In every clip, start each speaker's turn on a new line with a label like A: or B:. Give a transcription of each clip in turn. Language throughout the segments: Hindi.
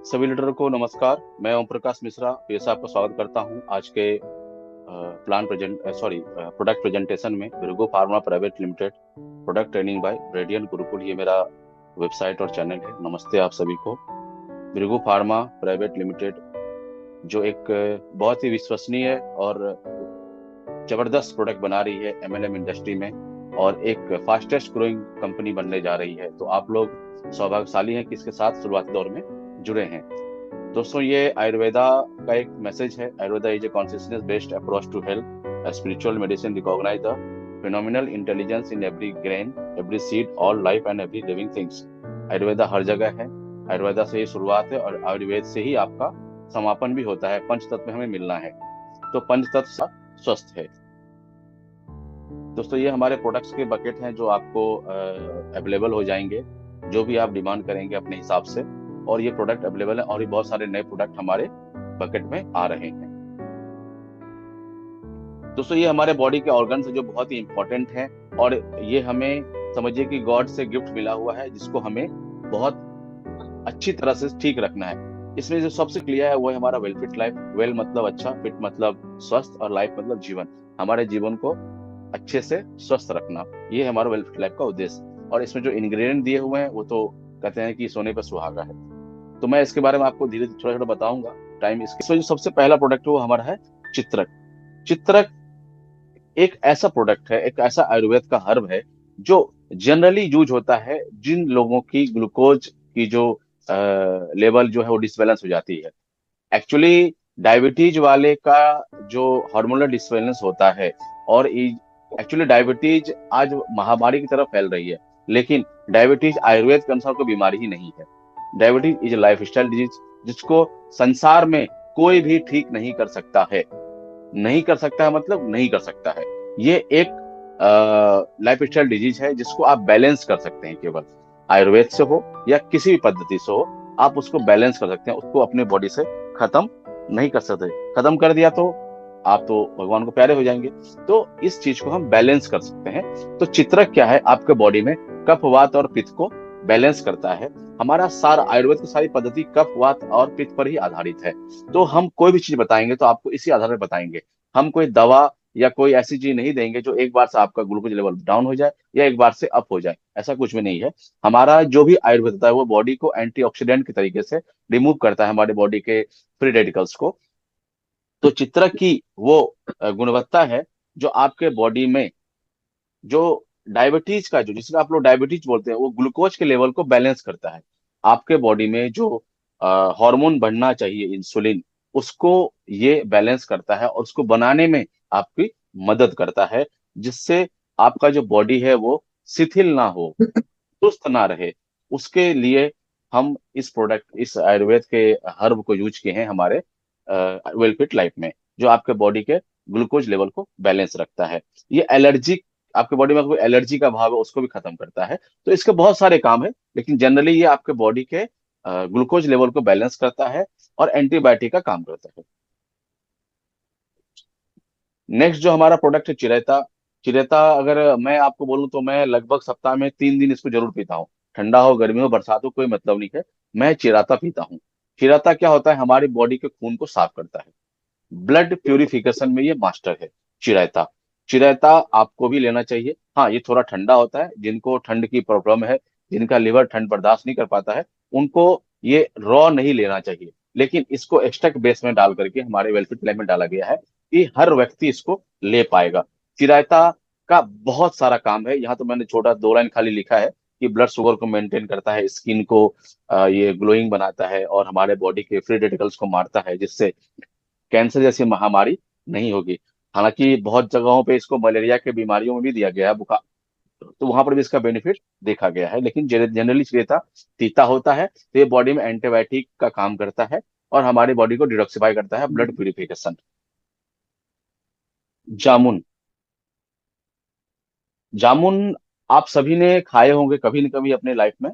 A: सभी लीडरों को नमस्कार। मैं ओम प्रकाश मिश्रा फिर से आपका स्वागत करता हूं आज के प्रोडक्ट प्रेजेंटेशन में। Virgo pharma private limited product training by Radian Gurukul, ये मेरा वेबसाइट और चैनल है। नमस्ते आप सभी को। बिरगो फार्मा प्राइवेट लिमिटेड जो एक बहुत ही विश्वसनीय और जबरदस्त प्रोडक्ट बना रही है एमएलएम इंडस्ट्री में, और एक फास्टेस्ट ग्रोइंग कंपनी बनने जा रही है। तो आप लोग सौभाग्यशाली हैं कि इसके साथ शुरुआती दौर में जुड़े हैं। दोस्तों, ये आयुर्वेदा का एक मैसेज है। Ayurveda is a consciousness based approach to health. Spiritual medicine recognise the phenomenal intelligence in every grain, every seed, all life and every living things. Ayurveda हर जगह है। आयुर्वेदा से ही शुरुआत है और आयुर्वेद से ही आपका समापन भी होता है। पंच तत्व में हमें मिलना है, तो पंच तत्व स्वस्थ है। दोस्तों, ये हमारे प्रोडक्ट्स के बकेट हैं जो आपको अवेलेबल हो जाएंगे, जो भी आप डिमांड करेंगे अपने हिसाब से। और ये प्रोडक्ट अवेलेबल है और ये बहुत सारे नए प्रोडक्ट हमारे बकेट में आ रहे हैं। दोस्तों, ये हमारे बॉडी के ऑर्गन्स जो बहुत ही इंपॉर्टेंट हैं, और ये हमें समझिए कि गॉड से गिफ्ट मिला हुआ है, जिसको हमें बहुत अच्छी तरह से ठीक रखना है। इसमें जो सबसे क्लियर है वो है हमारा वेल फिट लाइफ। वेल मतलब अच्छा, फिट मतलब स्वस्थ, और लाइफ मतलब जीवन। हमारे जीवन को अच्छे से स्वस्थ रखना, ये है हमारा वेल फिट लाइफ का उद्देश्य। और इसमें जो इंग्रेडिएंट दिए हुए हैं वो तो कहते हैं कि सोने पर सुहागा है। तो मैं इसके बारे में आपको धीरे धीरे थोड़ा थोड़ा बताऊंगा। टाइम इसमें जो सबसे पहला प्रोडक्ट है वो हमारा है चित्रक। चित्रक एक ऐसा प्रोडक्ट है, एक ऐसा आयुर्वेद का हर्ब है जो जनरली यूज होता है जिन लोगों की ग्लूकोज की जो लेवल जो है वो डिसबैलेंस हो जाती है। एक्चुअली डायबिटीज वाले का जो हार्मोनल डिसबैलेंस होता है, और एक्चुअली डायबिटीज आज महामारी की तरफ फैल रही है, लेकिन डायबिटीज आयुर्वेद के अनुसार कोई बीमारी ही नहीं है। Diabetes is life style disease, जिसको संसार में कोई भी ठीक नहीं कर सकता है। नहीं कर सकता है मतलब नहीं कर सकता है। ये एक लाइफ स्टाइल डिजीज है जिसको आप बैलेंस कर सकते हैं। केवल आयुर्वेद से हो या किसी भी पद्धति से हो, आप उसको बैलेंस कर सकते हैं। उसको अपने बॉडी से खत्म नहीं कर सकते। खत्म कर दिया तो आप तो भगवान को प्यारे हो जाएंगे। तो इस चीज को हम बैलेंस कर सकते हैं। तो चित्रक क्या है, आपके बॉडी में कफ, वात और पित्त को बैलेंस करता है। हमारा सारा आयुर्वेद की सारी पद्धति कफ, वात और पित्त पर ही आधारित है। तो हम कोई भी चीज बताएंगे तो आपको इसी आधार पर बताएंगे। हम कोई दवा या कोई ऐसी चीज नहीं देंगे जो एक बार से आपका ग्लूकोज लेवल डाउन हो जाए या एक बार से अप हो जाए। ऐसा कुछ भी नहीं है। हमारा जो भी आयुर्वेद होता है वो बॉडी को एंटीऑक्सीडेंट के तरीके से रिमूव करता है, हमारे बॉडी के फ्री रेडिकल्स को। तो चित्रक की वो गुणवत्ता है जो आपके बॉडी में जो डायबिटीज का, जो जिसका आप लोग डायबिटीज बोलते हैं, वो ग्लूकोज के लेवल को बैलेंस करता है। आपके बॉडी में जो हार्मोन बढ़ना चाहिए, इंसुलिन, उसको ये बैलेंस करता है और उसको बनाने में आपकी मदद करता है, जिससे आपका जो बॉडी है वो शिथिल ना हो, सुस्त ना रहे। उसके लिए हम इस प्रोडक्ट, इस आयुर्वेद के हर्ब को यूज किए हैं हमारे वेलफिट लाइफ में, जो आपके बॉडी के ग्लूकोज लेवल को बैलेंस रखता है। ये एलर्जी, आपके बॉडी में कोई एलर्जी का भाव है उसको भी खत्म करता है। तो इसके बहुत सारे काम है, लेकिन जनरली ये आपके बॉडी के ग्लूकोज लेवल को बैलेंस करता है और एंटीबायोटिक का काम करता है। नेक्स्ट जो हमारा प्रोडक्ट है चिरेता। चिरेता अगर मैं आपको बोलूं तो मैं लगभग सप्ताह में 3 दिन इसको जरूर पीता हूँ। ठंडा हो, गर्मी हो, बरसात हो, कोई मतलब नहीं है, मैं चिराता पीता हूँ। चिराता क्या होता है, हमारी बॉडी के खून को साफ करता है। ब्लड प्यूरिफिकेशन में ये मास्टर है चिरायता। चिरायता आपको भी लेना चाहिए। हाँ, ये थोड़ा ठंडा होता है। जिनको ठंड की प्रॉब्लम है, जिनका लिवर ठंड बर्दाश्त नहीं कर पाता है, उनको ये रॉ नहीं लेना चाहिए। लेकिन इसको एक्सट्रैक्ट बेस में डाल करके हमारे वेलफेयर प्लान में डाला गया है कि हर व्यक्ति इसको ले पाएगा। चिरायता का बहुत सारा काम है। यहाँ तो मैंने छोटा 2 लाइन खाली लिखा है कि ब्लड शुगर को मेंटेन करता है, स्किन को ये ग्लोइंग बनाता है, और हमारे बॉडी के फ्री रेडिकल्स को मारता है, जिससे कैंसर जैसी महामारी नहीं होगी। हालांकि बहुत जगहों पे इसको मलेरिया के बीमारियों में भी दिया गया है, बुखार, तो वहां पर भी इसका बेनिफिट देखा गया है। लेकिन जनरली चिरेता तीता होता है, तो ये बॉडी में एंटीबायोटिक का काम करता है और हमारी बॉडी को डिटॉक्सिफाई करता है, ब्लड प्यूरिफिकेशन। जामुन। जामुन आप सभी ने खाए होंगे कभी न कभी अपने लाइफ में।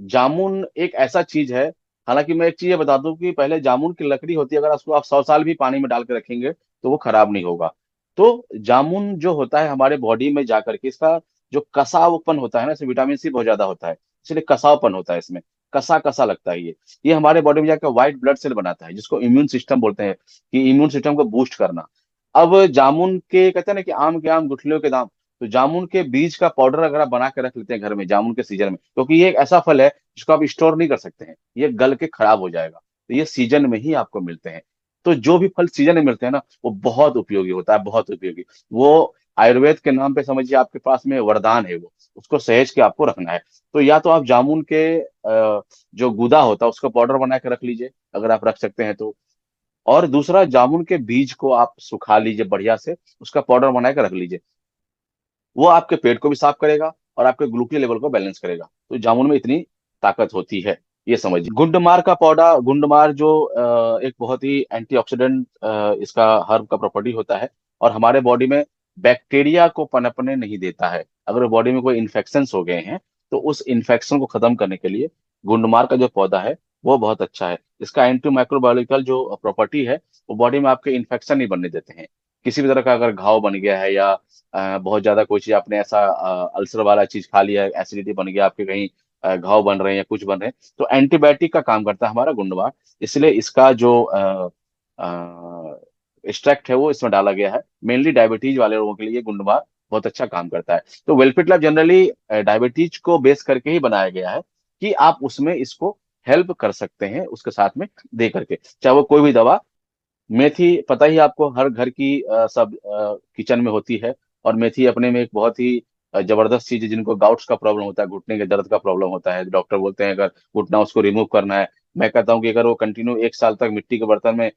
A: जामुन एक ऐसा चीज है। हालांकि मैं एक चीज ये बता दूं कि पहले जामुन की लकड़ी होती है, अगर उसको आप 100 साल भी पानी में डाल के रखेंगे तो वो खराब नहीं होगा। तो जामुन जो होता है हमारे बॉडी में जाकर के, इसका जो कसावपन होता है ना, इसमें विटामिन सी बहुत ज्यादा होता है, इसलिए कसावपन होता है इसमें। कसा कसा लगता है ये हमारे बॉडी में जाकर व्हाइट ब्लड सेल बनाता है, जिसको इम्यून सिस्टम बोलते हैं, कि इम्यून सिस्टम को बूस्ट करना। अब जामुन के कहते हैं ना कि आम के आम गुठलियों के दाम, तो जामुन के बीज का पाउडर अगर आप बना के रख लेते हैं घर में जामुन के सीजन में, क्योंकि ये एक ऐसा फल है जिसको आप स्टोर नहीं कर सकते हैं, ये गल के खराब हो जाएगा, तो ये सीजन में ही आपको मिलते हैं। तो जो भी फल सीजन में मिलते हैं ना, वो बहुत उपयोगी होता है, बहुत उपयोगी। वो आयुर्वेद के नाम पे समझिए आपके पास में वरदान है वो, उसको सहेज के आपको रखना है। तो या तो आप जामुन के जो गुदा होता है उसका पाउडर बना के रख लीजिए, अगर आप रख सकते हैं तो। और दूसरा, जामुन के बीज को आप सुखा लीजिए बढ़िया से, उसका पाउडर बना के रख लीजिए। वो आपके पेट को भी साफ करेगा और आपके ग्लूकोज लेवल को बैलेंस करेगा। तो जामुन में इतनी ताकत होती है, ये समझिए। गुंडमार का पौधा, गुंडमार जो एक बहुत ही एंटीऑक्सीडेंट इसका हर्ब का प्रॉपर्टी होता है, और हमारे बॉडी में बैक्टीरिया को पनपने नहीं देता है। अगर बॉडी में कोई इन्फेक्शन हो गए हैं, तो उस इन्फेक्शन को खत्म करने के लिए गुंडमार का जो पौधा है वो बहुत अच्छा है। इसका एंटी माइक्रोबायोलॉजिकल जो प्रॉपर्टी है, वो बॉडी में आपके इन्फेक्शन नहीं बनने देते हैं। किसी भी तरह का अगर घाव बन गया है, या बहुत ज्यादा कोई चीज आपने ऐसा अल्सर वाला चीज खा लिया है, एसिडिटी बन गया आपके कहीं, घाव बन रहे हैं या कुछ बन रहे हैं, तो एंटीबायोटिक का काम करता है हमारा गुंडवार। इसलिए इसका जो एक्सट्रैक्ट है वो इसमें डाला गया है, मेनली डायबिटीज वाले लोगों के लिए गुंडवार बहुत अच्छा काम करता है। तो वेलपिट लैब जनरली डायबिटीज को बेस करके ही बनाया गया है, कि आप उसमें इसको हेल्प कर सकते हैं उसके साथ में दे करके, चाहे वो कोई भी दवा। मेथी पता ही आपको, हर घर की सब किचन में होती है। और मेथी अपने में एक बहुत ही जबरदस्त चीज है। जिनको गाउट्स का प्रॉब्लम होता है, घुटने के दर्द का प्रॉब्लम होता है, डॉक्टर बोलते हैं अगर घुटना उसको रिमूव करना है, मैं कहता हूँ कि अगर वो कंटिन्यू 1 साल तक मिट्टी के बर्तन में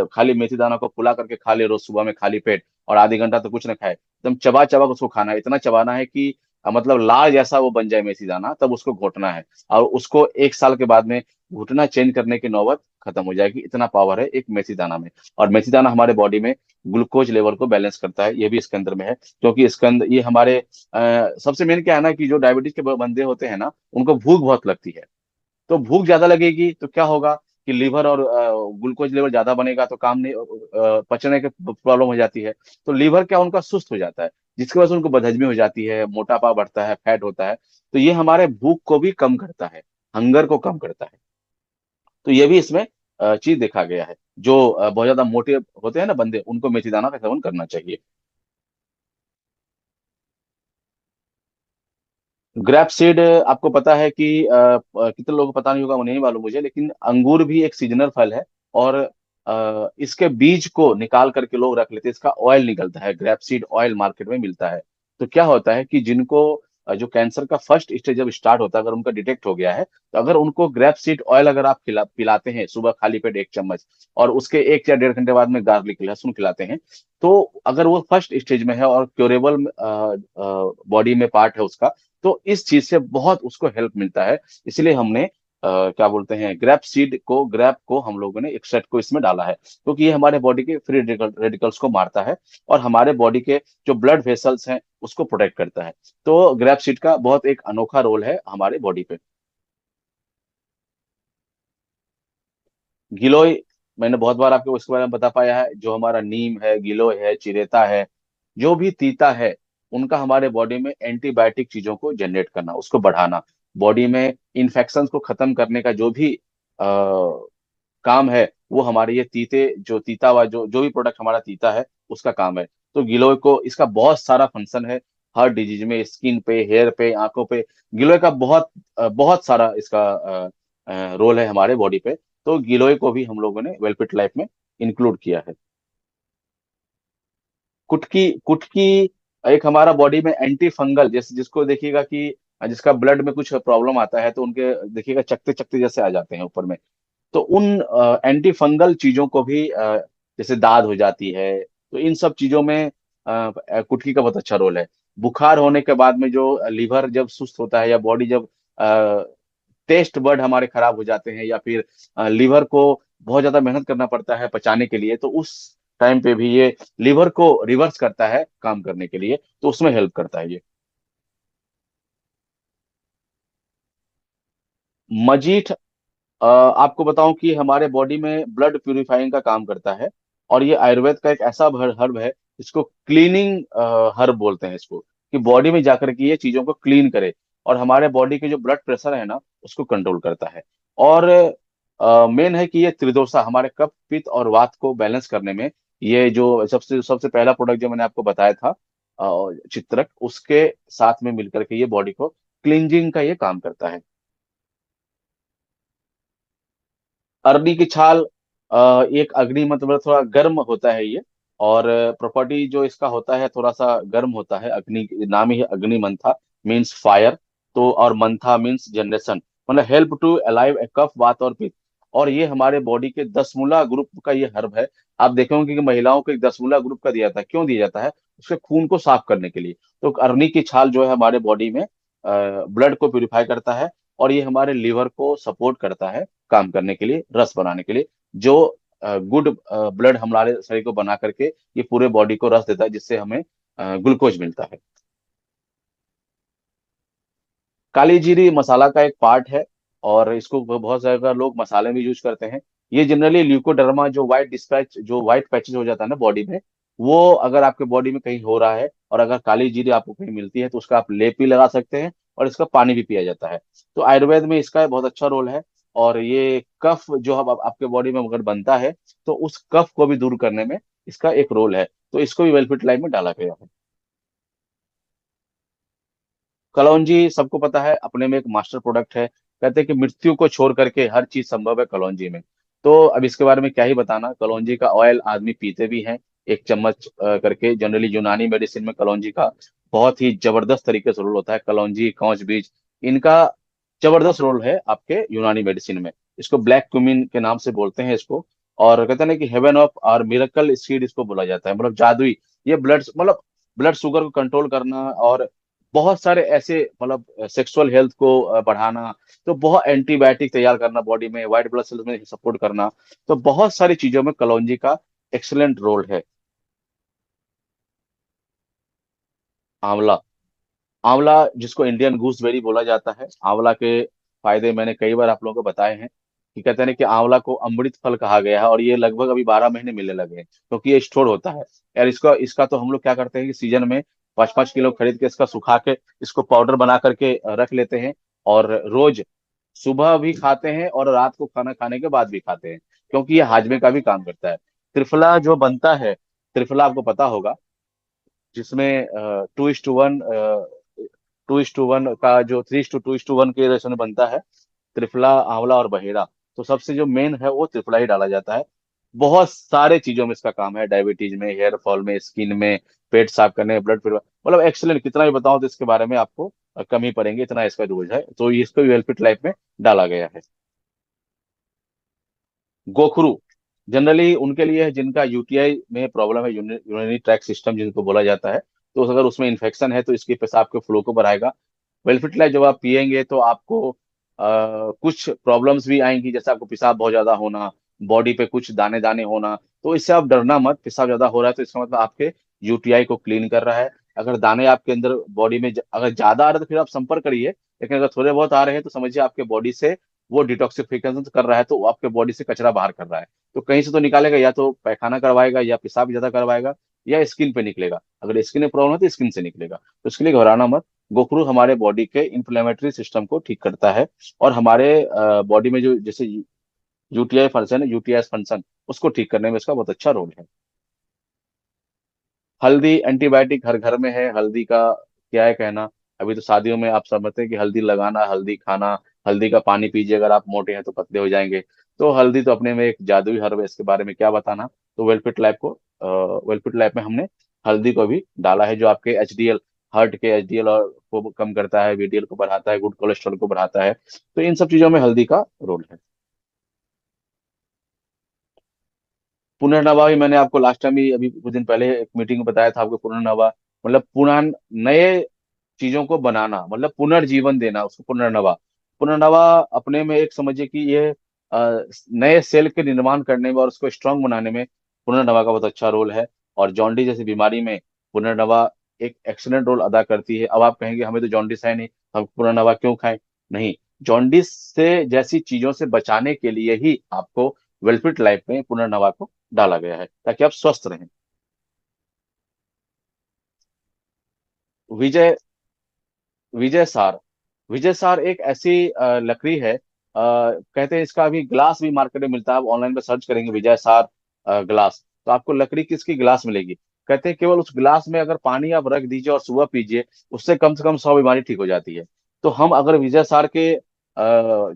A: खाली मेथी दाना को फुला करके खा ले रोज सुबह में खाली पेट, और आधे घंटा तो कुछ ना खाए, एकदम चबा चबा के उसको खाना है, इतना चबाना है कि मतलब लाल जैसा वो बन जाए मेथी दाना, तब उसको घोटना है। और उसको 1 साल के बाद में घुटना चेंज करने की नौबत खत्म हो जाएगी, इतना पावर है एक मेथी दाना में। और मेथी दाना हमारे बॉडी में ग्लूकोज लेवल को बैलेंस करता है, ये भी इसके अंदर में है। क्योंकि इसके अंदर ये हमारे सबसे मेन क्या है ना, कि जो डायबिटीज के बंदे होते हैं ना, उनको भूख बहुत लगती है। तो भूख ज्यादा लगेगी तो क्या होगा, कि लीवर और ग्लूकोज लेवल ज्यादा बनेगा, तो काम नहीं, पचने के प्रॉब्लम हो जाती है। तो लीवर क्या उनका सुस्त हो जाता है, जिसकी वजह से उनको बदहजमी हो जाती है, मोटापा बढ़ता है, फैट होता है। तो ये हमारे भूख को भी कम करता है, हंगर को कम करता है। तो ये भी इसमें चीज देखा गया है। जो बहुत ज्यादा मोटे होते हैं ना बंदे, उनको मेथी दाना का सेवन करना चाहिए। ग्रैप सीड, आपको पता है कि कितने लोगों को पता नहीं होगा, वो नहीं मालूम मुझे, लेकिन अंगूर भी एक सीजनल फल है। और इसके बीज को निकाल करके लोग रख लेते हैं, इसका ऑयल निकलता है, ग्रैप सीड ऑयल मार्केट में मिलता है। तो क्या होता है कि जिनको जो कैंसर का फर्स्ट स्टेज जब स्टार्ट होता है, अगर उनका डिटेक्ट हो गया है, तो अगर उनको ग्रैप सीड ऑयल अगर आप पिलाते हैं सुबह खाली पेट 1 चम्मच, और उसके 1 या 1.5 घंटे बाद में गार्लिक लहसुन खिलाते हैं, तो अगर वो फर्स्ट स्टेज में है और क्योरेबल बॉडी में पार्ट है उसका, तो इस चीज से बहुत उसको हेल्प मिलता है। इसलिए हमने क्या बोलते हैं, ग्रैप सीड को, ग्रैप को हम लोगों ने एक्सट्रैक्ट को इसमें डाला है, क्योंकि ये हमारे बॉडी के फ्री रेडिकल्स को मारता है, और हमारे बॉडी के जो ब्लड वेसल्स हैं उसको प्रोटेक्ट करता है। तो ग्रैप सीड का बहुत एक अनोखा रोल है हमारे बॉडी पे। गिलोय, मैंने बहुत बार आपको इसके बारे में बता पाया है। जो हमारा नीम है, गिलोय है, चिरेता है, जो भी तीता है, उनका हमारे बॉडी में एंटीबायोटिक चीजों को जनरेट करना, उसको बढ़ाना, बॉडी में इन्फेक्शन को खत्म करने का जो भी काम है, वो हमारे ये तीते, जो तीता हुआ जो जो भी प्रोडक्ट हमारा तीता है, उसका काम है। तो गिलोय को, इसका बहुत सारा फंक्शन है, हर डिजीज में, स्किन पे, हेयर पे, आंखों पे, गिलोय का बहुत बहुत सारा इसका रोल है हमारे बॉडी पे। तो गिलोय को भी हम लोगों ने वेलपिट लाइफ में इंक्लूड किया है। कुटकी, कुटकी एक हमारा बॉडी में एंटी फंगल, जैसे जिसको देखिएगा कि जिसका ब्लड में कुछ प्रॉब्लम आता है, तो उनके देखिएगा चकते चकते जैसे आ जाते हैं ऊपर में। तो उन एंटी फंगल चीजों को भी जैसे दाद हो जाती है, तो इन सब चीजों में कुटकी का बहुत अच्छा रोल है। बुखार होने के बाद में जो लीवर जब सुस्त होता है, या बॉडी जब टेस्ट बर्ड हमारे खराब हो जाते हैं, या फिर लीवर को बहुत ज्यादा मेहनत करना पड़ता है पचाने के लिए, तो उस टाइम पे भी ये लीवर को रिवर्स करता है काम करने के लिए, तो उसमें हेल्प करता है ये। मजीठ, आपको बताऊं कि हमारे बॉडी में ब्लड प्यूरिफाइंग का काम करता है। और ये आयुर्वेद का एक ऐसा हर्ब है, इसको क्लीनिंग हर्ब बोलते हैं इसको, कि बॉडी में जाकर के ये चीजों को क्लीन करे। और हमारे बॉडी के जो ब्लड प्रेशर है ना उसको कंट्रोल करता है। और मेन है कि ये त्रिदोषा हमारे कफ पित्त और वात को बैलेंस करने में, ये जो सबसे सबसे पहला प्रोडक्ट जो मैंने आपको बताया था चित्रक, उसके साथ में मिलकर के ये बॉडी को क्लींजिंग का ये काम करता है। अरबी की छाल एक अग्नि मतलब थोड़ा गर्म होता है ये। और प्रॉपर्टी जो इसका होता है थोड़ा सा गर्म होता है, अग्नि नाम ही है अग्नि मंथा, मीन्स फायर। तो और मंथा मीन्स जनरेशन, मतलब हेल्प टू अलाइव ए कफ वात और पित्त। और ये हमारे बॉडी के दसमूला ग्रुप का ये हर्ब है। आप देखेंगे कि महिलाओं को एक दसमूला ग्रुप का दिया जाता है, क्यों दिया जाता है? उसके खून को साफ करने के लिए। तो अरनी की छाल जो है हमारे बॉडी में ब्लड को प्यूरिफाई करता है, और ये हमारे लीवर को सपोर्ट करता है काम करने के लिए, रस बनाने के लिए, जो गुड ब्लड हमारे शरीर को बना करके ये पूरे बॉडी को रस देता है, जिससे हमें ग्लूकोज मिलता है। काली जीरी मसाला का एक पार्ट है, और इसको बहुत ज्यादा लोग मसाले में यूज करते हैं। ये जनरली ल्यूकोडर्मा, जो व्हाइट डिस्पैच, जो व्हाइट पैचेज हो जाता है ना बॉडी में, वो अगर आपके बॉडी में कहीं हो रहा है और अगर काली जीरी आपको कहीं मिलती है तो उसका आप लेप भी लगा सकते हैं, और इसका पानी भी पिया जाता है। तो आयुर्वेद में इसका बहुत अच्छा रोल है। और ये कफ जो अब आपके बॉडी में अगर बनता है तो उस कफ को भी दूर करने में इसका एक रोल है। तो इसको भी वेलफिट लाइफ में डाला गया है। कलौंजी सबको पता है, अपने में एक मास्टर प्रोडक्ट है। कहते हैं कि मृत्यु को छोड़ करके हर चीज संभव है कलौंजी में। तो अब इसके बारे में क्या ही बताना, कलौंजी का ऑयल आदमी पीते भी हैं, एक चम्मच करके। जनरली यूनानी मेडिसिन में कलौंजी का बहुत ही जबरदस्त तरीके से रोल होता है। कलौंजी, कौच बीज, इनका जबरदस्त रोल है आपके यूनानी मेडिसिन में। इसको ब्लैक क्यूमिन के नाम से बोलते हैं इसको। और कहते हैं ना कि हेवन ऑफ और मिरेकल सीड इसको बोला जाता है, मतलब जादुई। ये ब्लड मतलब ब्लड शुगर को कंट्रोल करना, और बहुत सारे ऐसे मतलब सेक्सुअल हेल्थ को बढ़ाना, तो बहुत एंटीबायोटिक तैयार करना बॉडी में, व्हाइट ब्लड सेल्स में सपोर्ट करना, तो बहुत सारी चीजों में कलौंजी का एक्सलेंट रोल है। आंवला, आंवला जिसको इंडियन गूसबेरी बोला जाता है, आंवला के फायदे मैंने कई बार आप लोगों को बताए हैं। कि कहते हैं ना कि आंवला को अमृत फल कहा गया है, और ये लगभग अभी 12 महीने मिलने लगे हैं, क्योंकि ये स्टोर होता है। यार इसका इसका तो हम लोग क्या करते हैं कि सीजन में 5-5 किलो खरीद के इसका सुखा के इसको पाउडर बना करके रख लेते हैं। और रोज सुबह भी खाते हैं और रात को खाना खाने के बाद भी खाते हैं, क्योंकि ये हाजमे का भी काम करता है। त्रिफला जो बनता है, त्रिफला आपको पता होगा, जिसमें 2:1, 2:1 का जो 3:2:1 के रेशो में बनता है, त्रिफला, आंवला और बहेड़ा। तो सबसे जो मेन है वो त्रिफला ही डाला जाता है। बहुत सारे चीजों में इसका काम है, डायबिटीज में, हेयर फॉल में, स्किन में, पेट साफ करने में, ब्लड प्योरीफाई, मतलब एक्सीलेंट। कितना भी बताऊं तो इसके बारे में आपको कम ही पड़ेंगे, इतना इसका यूज है। तो इसको भी वेलफिट लाइफ में डाला गया है। गोखरू जनरली उनके लिए है जिनका यूटीआई में प्रॉब्लम है, यूरिनरी ट्रैक सिस्टम जिनको बोला जाता है। तो अगर उसमें इन्फेक्शन है तो इसके पेशाब के फ्लो को बढ़ाएगा। वेलफिटलाइट जब आप पिएंगे तो आपको कुछ प्रॉब्लम्स भी आएंगी, जैसे आपको पेशाब बहुत ज्यादा होना, बॉडी पे कुछ दाने दाने होना। तो इससे आप डरना मत, पेशाब ज्यादा हो रहा है तो इसका मतलब आपके यूटीआई को क्लीन कर रहा है। अगर दाने आपके अंदर बॉडी में अगर ज्यादा आ रहे हैं तो फिर आप संपर्क करिए, लेकिन अगर थोड़े बहुत आ रहे हैं तो समझिए आपके बॉडी से वो डिटॉक्सिफिकेशन कर रहा है, तो वो आपके बॉडी से कचरा बाहर कर रहा है। तो कहीं से तो निकालेगा, या तो पैखाना करवाएगा, या पेशाब ज्यादा करवाएगा, या स्किन पे निकलेगा। अगर स्किन में प्रॉब्लम है तो स्किन से निकलेगा, तो इसके लिए घबराना मत। गोखरू हमारे बॉडी के इंफ्लेमेटरी सिस्टम को ठीक करता है, और हमारे बॉडी में जो जैसे यूटीआई फंक्शन है, यूटीआई फंक्शन, उसको ठीक करने में इसका बहुत अच्छा रोल है। हल्दी एंटीबायोटिक हर घर में है, हल्दी का क्या है कहना। अभी तो शादियों में आप समझते हैं कि हल्दी लगाना, हल्दी खाना, हल्दी का पानी पीजिए, अगर आप मोटे हैं तो पतले हो जाएंगे। तो हल्दी तो अपने में एक जादुई हर्ब है, इसके बारे में क्या बताना। तो वेलफिट लैब को वेलफिट लैब में हमने हल्दी को भी डाला है, जो आपके एचडीएल, हार्ट के एचडीएल और को कम करता है, वीडीएल को बढ़ाता है, गुड कोलेस्ट्रॉल को बढ़ाता है। तो इन सब चीजों में हल्दी का रोल है। पुनर्नवा भी मैंने आपको लास्ट टाइम ही अभी कुछ दिन पहले एक मीटिंग में बताया था आपको। पुनर्नवा मतलब पुनः नए चीजों को बनाना, मतलब पुनर्जीवन देना, उसको पुनर्नवा। पुनर्नवा अपने में एक समझिए कि ये नए सेल के निर्माण करने में और उसको स्ट्रांग बनाने में पुनर्नवा का बहुत अच्छा रोल है। और जॉन्डिस जैसी बीमारी में पुनर्नवा एक एक्सीलेंट रोल अदा करती है। अब आप कहेंगे हमें तो जॉन्डिस है नहीं, हम पुनर्नवा क्यों खाएं? नहीं, जॉन्डिस से जैसी चीजों से बचाने के लिए ही आपको वेलफिट लाइफ में पुनर्नवा को डाला गया है, ताकि आप स्वस्थ रहें। विजय, विजय सार, विजय सार एक ऐसी लकड़ी है, कहते हैं इसका अभी ग्लास भी मार्केट में मिलता है। आप ऑनलाइन पे सर्च करेंगे विजय सार ग्लास, तो आपको लकड़ी किसकी ग्लास मिलेगी। कहते हैं केवल उस ग्लास में अगर पानी आप रख दीजिए और सुबह पीजिए, उससे कम से कम 100 बीमारी ठीक हो जाती है। तो हम अगर विजय सार के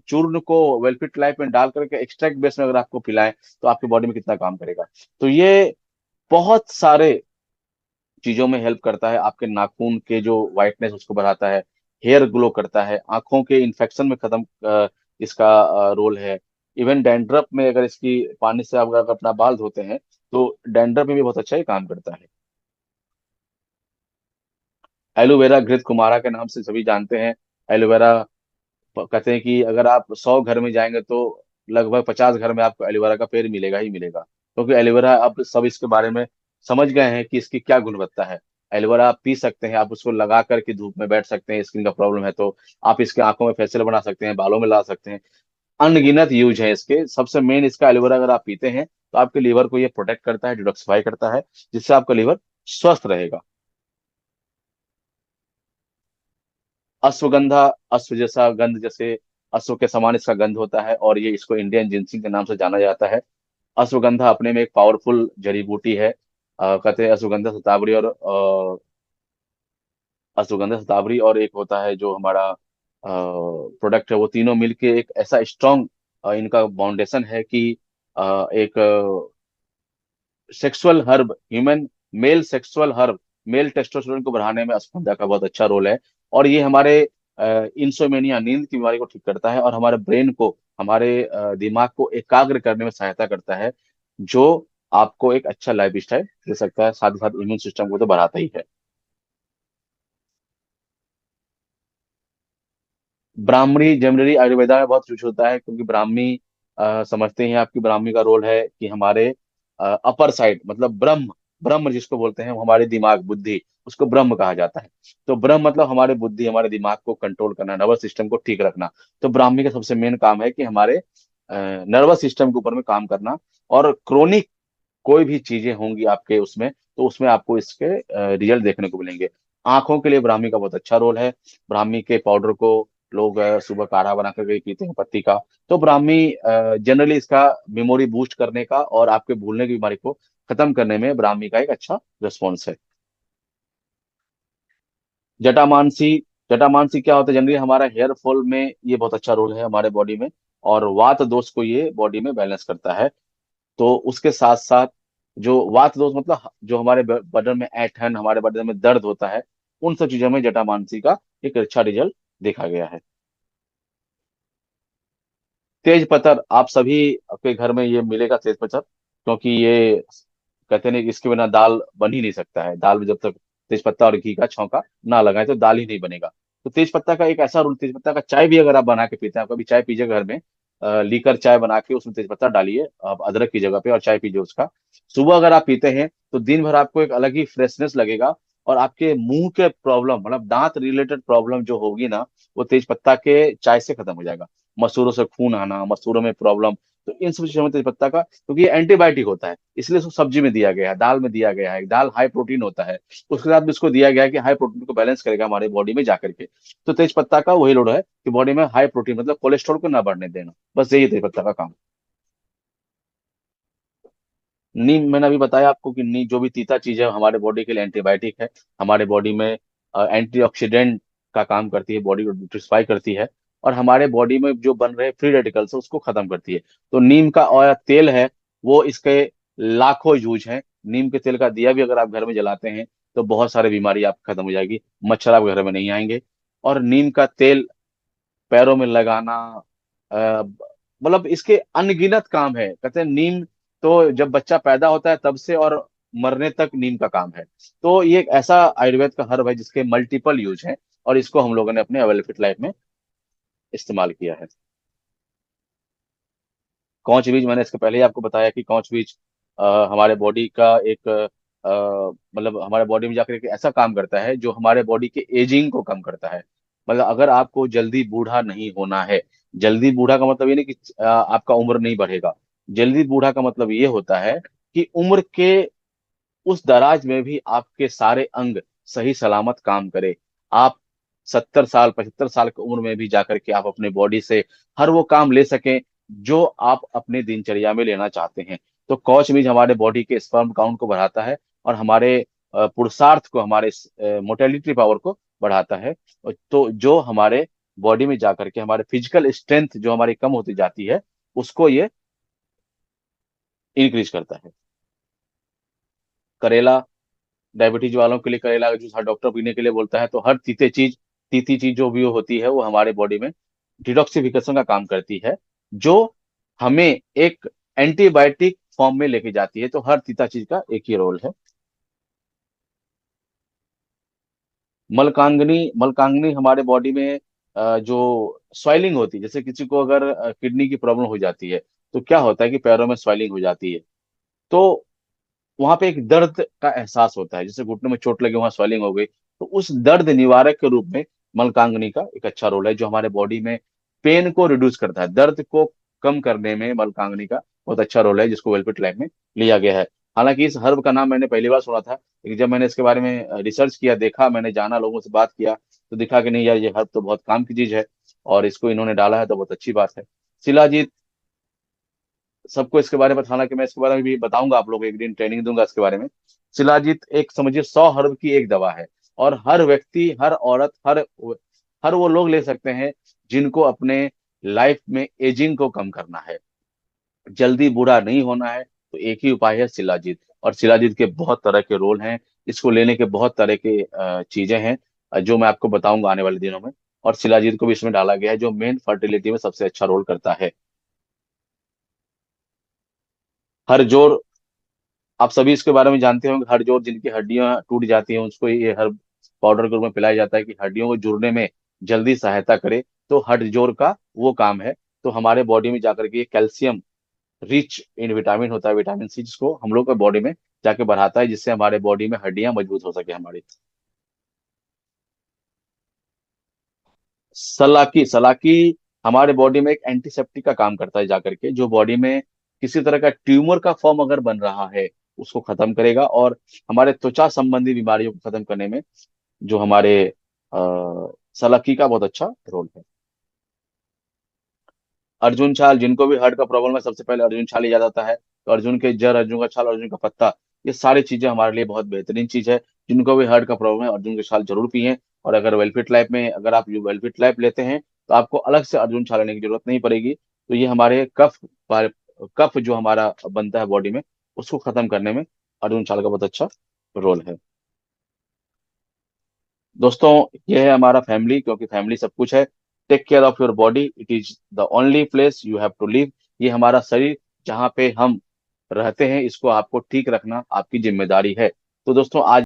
A: चूर्ण को वेलफिट लाइफ में डाल करके एक्सट्रैक्ट बेस में अगर आपको पिलाएं, तो आपकी बॉडी में कितना काम करेगा। तो ये बहुत सारे चीजों में हेल्प करता है। आपके नाखून के जो वाइटनेस उसको बढ़ाता है, हेयर ग्लो करता है, आंखों के इन्फेक्शन में खत्म इसका रोल है। इवन डैंड्रफ में अगर इसकी पानी से आप अगर अपना बाल धोते हैं, तो डैंड्रफ में भी बहुत अच्छा ही काम करता है। एलोवेरा घृत कुमारा के नाम से सभी जानते हैं। एलोवेरा कहते हैं कि अगर आप 100 घर में जाएंगे तो लगभग 50 घर में आपको एलोवेरा का पेड़ मिलेगा ही मिलेगा, क्योंकि एलोवेरा अब सब इसके बारे में समझ गए हैं कि इसकी क्या गुणवत्ता है। एलोवेरा आप पी सकते हैं, आप उसको लगा करके धूप में बैठ सकते हैं, स्किन का प्रॉब्लम है तो आप इसके आंखों में फेशियल बना सकते हैं, बालों में ला सकते हैं। अनगिनत यूज है इसके। सबसे मेन इसका एलोवेरा अगर आप पीते हैं तो आपके लीवर को ये प्रोटेक्ट करता है, डिटॉक्सिफाई करता है, जिससे आपका लीवर स्वस्थ रहेगा। अश्वगंधा, अश्व जैसा गंध, जैसे अश्व के समान इसका गंध होता है, और ये इसको इंडियन जिंसिंग के नाम से जाना जाता है। अश्वगंधा अपने में एक पावरफुल जड़ी बूटी है। कहते हैं अश्वगंधा शतावरी और अश्वगंधा शतावरी और एक होता है जो हमारा प्रोडक्ट है, वो तीनों मिलके एक ऐसा स्ट्रॉन्ग इनका फाउंडेशन है कि एक sexual herb, human male sexual herb, male testosterone को बढ़ाने में अश्वगंधा का बहुत अच्छा रोल है। और ये हमारे इंसोमेनिया, नींद की बीमारी को ठीक करता है, और हमारे ब्रेन को, हमारे दिमाग को एकाग्र करने में सहायता करता है, जो आपको एक अच्छा लाइफ स्टाइल दे सकता है। साथ ही साथ इम्यून सिस्टम को तो बढ़ाता ही है। ब्राह्मणी जनरली आयुर्वेदा में बहुत यूज होता है, क्योंकि ब्राह्मी समझते हैं आपकी ब्राह्मी का रोल है कि हमारे अपर साइड, मतलब ब्रह्म, ब्रह्म जिसको बोलते हैं वो हमारे दिमाग बुद्धि, उसको ब्रह्म कहा जाता है। तो ब्रह्म मतलब हमारे बुद्धि, हमारे दिमाग को कंट्रोल करना, नर्वस सिस्टम को ठीक रखना। तो ब्राह्मी का सबसे मेन काम है कि हमारे नर्वस सिस्टम के ऊपर में काम करना। और क्रोनिक कोई भी चीजें होंगी आपके उसमें, तो उसमें आपको इसके रिजल्ट देखने को मिलेंगे। आंखों के लिए ब्राह्मी का बहुत अच्छा रोल है। ब्राह्मी के पाउडर को लोग सुबह काढ़ा बना करके पीते हैं पत्ती का। तो ब्राह्मी जनरली इसका मेमोरी बूस्ट करने का और आपके भूलने की बीमारी को खत्म करने में ब्राह्मी का एक अच्छा रिस्पॉन्स है। जटामानसी, जटामानसी क्या होता है, जनरली हमारा हेयर फॉल में ये बहुत अच्छा रोल है हमारे बॉडी में, और वात दोष को ये बॉडी में बैलेंस करता है। तो उसके साथ साथ जो वात दोष मतलब जो हमारे बदन में ऐंठन, हमारे बदन में दर्द होता है, उन सब चीजों में जटामानसी का एक अच्छा रिजल्ट देखा गया है। तेज पत्तर, आप सभी के घर में ये मिलेगा तेज पत्तर, क्योंकि ये कहते हैं कि इसके बिना दाल बन ही नहीं सकता है। दाल में जब तक तेज पत्ता और घी का छौंका ना लगाए तो दाल ही नहीं बनेगा। तो तेज पत्ता का एक ऐसा रूल, तेज पत्ता का चाय भी अगर आप बना के पीते हैं, आप कभी चाय पीजिए घर में, लीकर चाय बना के उसमें तेज पत्ता डालिए आप अदरक की जगह पे, और चाय पीजिए उसका। सुबह अगर आप पीते हैं तो दिन भर आपको एक अलग ही फ्रेशनेस लगेगा, और आपके मुंह के प्रॉब्लम, मतलब दांत रिलेटेड प्रॉब्लम जो होगी ना, वो तेज पत्ता के चाय से खत्म हो जाएगा। मसूरों से खून आना, मसूरों में प्रॉब्लम, तो इन सब चीजों में तेजपत्ता का, क्योंकि ये एंटीबायोटिक होता है, इसलिए इसको सब्जी में दिया गया है, दाल में दिया गया है। दाल हाई प्रोटीन होता है, उसके साथ भी इसको दिया गया है कि हाई प्रोटीन को बैलेंस करेगा हमारे बॉडी में जाकर के। तो तेजपत्ता का वही लोड है कि बॉडी में हाई प्रोटीन, मतलब कोलेस्ट्रॉल को ना बढ़ने देना, बस यही तेजपत्ता का काम। नीम, मैंने अभी बताया आपको कि नीम जो भी तीता चीज है हमारे बॉडी के लिए एंटीबायोटिक है। हमारे बॉडी में एंटीऑक्सीडेंट का काम करती है, बॉडी को डिटॉक्सिफाई करती है, और हमारे बॉडी में जो बन रहे फ्री रेडिकल्स है उसको खत्म करती है। तो नीम का और तेल है, वो इसके लाखों यूज हैं। नीम के तेल का दिया भी अगर आप घर में जलाते हैं तो बहुत सारी बीमारी आप खत्म हो जाएगी, मच्छर आप घर में नहीं आएंगे। और नीम का तेल पैरों में लगाना, मतलब इसके अनगिनत काम है। कहते हैं नीम तो जब बच्चा पैदा होता है तब से और मरने तक नीम का काम है। तो ये एक ऐसा आयुर्वेद का हर्ब है जिसके मल्टीपल यूज हैं, और इसको हम लोगों ने अपने अवेलेबल लाइफ में इस्तेमाल किया है। कौच बीज, मैंने इसके पहले ही आपको बताया कि कौच बीज हमारे बॉडी का एक मतलब हमारे बॉडी में जाकर एक ऐसा काम करता है जो हमारे बॉडी के एजिंग को कम करता है। मतलब अगर आपको जल्दी बूढ़ा नहीं होना है, जल्दी बूढ़ा का मतलब ये नहीं कि आपका उम्र नहीं बढ़ेगा। जल्दी बूढ़ा का मतलब ये होता है कि उम्र के उस दराज में भी आपके सारे अंग सही सलामत काम करे, आप 70 साल 75 साल की उम्र में भी जाकर के आप अपने बॉडी से हर वो काम ले सकें जो आप अपने दिनचर्या में लेना चाहते हैं। तो कॉच मीज हमारे बॉडी के स्पर्म काउंट को बढ़ाता है और हमारे पुरुषार्थ को, हमारे मोटेलिटी पावर को बढ़ाता है। तो जो हमारे बॉडी में जाकर के हमारे फिजिकल स्ट्रेंथ जो हमारी कम होती जाती है उसको ये इंक्रीज करता है। करेला, डायबिटीज वालों के लिए करेला का जूस हर डॉक्टर पीने के लिए बोलता है। तो हर तीती चीज जो भी होती है वो हमारे बॉडी में डिटॉक्सिफिकेशन का काम करती है, जो हमें एक एंटीबायोटिक फॉर्म में लेके जाती है। तो हर तीता चीज का एक ही रोल है। मलकांगनी हमारे बॉडी में जो स्वेलिंग होती है, जैसे किसी को अगर किडनी की प्रॉब्लम हो जाती है तो क्या होता है कि पैरों में स्वेलिंग हो जाती है। तो वहां पे एक दर्द का एहसास होता है, जैसे घुटनों में चोट लगी, वहां स्वेलिंग हो गई, तो उस दर्द निवारक के रूप में मलकांगनी का एक अच्छा रोल है, जो हमारे बॉडी में पेन को रिड्यूस करता है, दर्द को कम करने में मलकांगनी का बहुत अच्छा रोल है, जिसको वेलवेट लाइफ में लिया गया है। हालांकि इस हर्ब का नाम मैंने पहली बार सुना था, लेकिन जब मैंने इसके बारे में रिसर्च किया, देखा, मैंने जाना, लोगों से बात किया, तो दिखा कि नहीं यार, ये हर्ब तो बहुत काम की चीज है और इसको इन्होंने डाला है तो बहुत अच्छी बात है। शिलाजीत, सबको इसके बारे में, हालांकि मैं इसके बारे में भी बताऊंगा, आप लोगों को एक दिन ट्रेनिंग दूंगा इसके बारे में। शिलाजीत एक समझिए 100 हर्ब की एक दवा है, और हर व्यक्ति, हर औरत, हर वो लोग ले सकते हैं जिनको अपने लाइफ में एजिंग को कम करना है, जल्दी बूढ़ा नहीं होना है। तो एक ही उपाय है शिलाजीत, और शिलाजीत के बहुत तरह के रोल हैं, इसको लेने के बहुत तरह के चीजें हैं जो मैं आपको बताऊंगा आने वाले दिनों में। और शिलाजीत को भी इसमें डाला गया है, जो मेन फर्टिलिटी में सबसे अच्छा रोल करता है। हर जोड़, आप सभी इसके बारे में जानते होंगे, हर जोड़ जिनकी हड्डियां टूट जाती हैं उसको ये हर पाउडर के रूप में पिलाया जाता है कि हड्डियों को जुड़ने में जल्दी सहायता करे। तो हर जोड़ का वो काम है। तो हमारे बॉडी में जाकर के ये कैल्शियम रिच इन विटामिन होता है, विटामिन सी, जिसको हम लोग के बॉडी में जाके बढ़ाता है, जिससे हमारे बॉडी में हड्डियां मजबूत हो सके हमारी। सलाकी सलाकी हमारे बॉडी में एक एंटीसेप्टिक का काम करता है, जाकर के जो बॉडी में किसी तरह का ट्यूमर का फॉर्म अगर बन रहा है उसको खत्म करेगा, और हमारे त्वचा संबंधी बीमारियों को खत्म करने में जो हमारे सलाकी का बहुत अच्छा रोल है। अर्जुन छाल, जिनको भी हार्ट का प्रॉब्लम है सबसे पहले अर्जुन छाल लिया जाता है। तो अर्जुन के जड़, अर्जुन का छाल, अर्जुन का पत्ता, ये सारी चीजें हमारे लिए बहुत बेहतरीन चीज है। जिनको भी हार्ट का प्रॉब्लम है अर्जुन के छाल जरूर पिएं। और अगर वेलफिट लाइफ में, अगर आप वेलफिट लाइफ लेते हैं तो आपको अलग से अर्जुन छाल लेने की जरूरत नहीं पड़ेगी। तो ये हमारे कफ जो हमारा बनता है बॉडी में, उसको खत्म करने में अर्जुन छाल का बहुत अच्छा रोल है। दोस्तों, ये है हमारा फैमिली, क्योंकि फैमिली सब कुछ है। Take care of your body, it is the only place you have to live. ये हमारा शरीर जहाँ पे हम रहते हैं, इसको आपको ठीक रखना आपकी जिम्मेदारी है। तो दोस्तों, आज